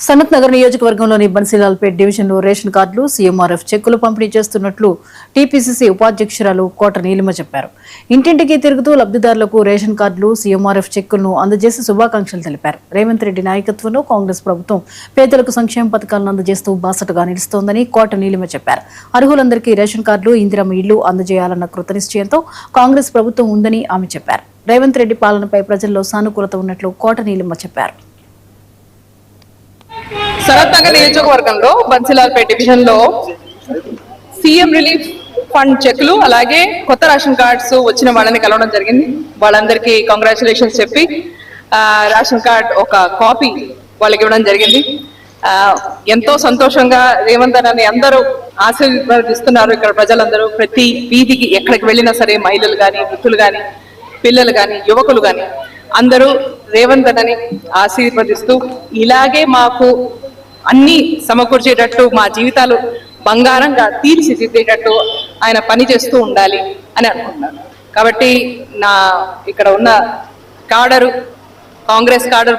సనత్ నగర్ నియోజకవర్గంలోని బన్సీలాల్పేట్ డివిజన్లో రేషన్ కార్డులు, సీఎంఆర్ఎఫ్ చెక్కులు పంపిణీ చేస్తున్నట్లు టీపీసీసీ ఉపాధ్యక్షురాలు కోట నీలిమ చెప్పారు. ఇంటింటికి తిరుగుతూ లబ్ధిదారులకు రేషన్ కార్డులు, సీఎంఆర్ఎఫ్ చెక్కులను అందజేసి శుభాకాంక్షలు తెలిపారు. రేవంత్ రెడ్డి నాయకత్వంలో కాంగ్రెస్ ప్రభుత్వం పేదలకు సంక్షేమ పథకాలను అందజేస్తూ బాసటగా నిలుస్తోందని కోట నీలిమ చెప్పారు. అర్హులందరికీ రేషన్ కార్డులు, ఇందిరమ్మ ఇళ్లు అందజేయాలన్న కృతనిశ్చయంతో కాంగ్రెస్ ప్రభుత్వం ఉందని ఆమె చెప్పారు. రేవంత్ రెడ్డి పాలనపై ప్రజల్లో సానుకూలత ఉన్నట్లు కోట నీలిమ చెప్పారు. సనత్ నగర్ నియోజకవర్గంలో బన్సీలాల్పేట్ డివిజన్ లో సీఎం రిలీఫ్ ఫండ్ చెక్లు అలాగే కొత్త రేషన్ కార్డ్స్ వచ్చిన వాళ్ళని కలవడం జరిగింది. వాళ్ళందరికీ కంగ్రాచులేషన్స్ చెప్పి రేషన్ కార్డ్ ఒక కాపీ వాళ్ళకి ఇవ్వడం జరిగింది. ఎంతో సంతోషంగా రేవంత్ అని అందరూ ఆశీర్వదిస్తున్నారు. ఇక్కడ ప్రజలందరూ ప్రతి వీధికి ఎక్కడికి వెళ్ళినా సరే మహిళలు కానీ, వృద్ధులు కానీ, పిల్లలు కానీ, యువకులు కానీ అందరూ రేవంత్ అని ఆశీర్వదిస్తూ ఇలాగే మాకు అన్ని సమకూర్చేటట్టు మా జీవితాలు బంగారంగా తీర్చిదిద్దేటట్టు ఆయన పని చేస్తూ ఉండాలి అని అనుకుంటున్నాను. కాబట్టి నా ఇక్కడ ఉన్న కాంగ్రెస్ కాడరు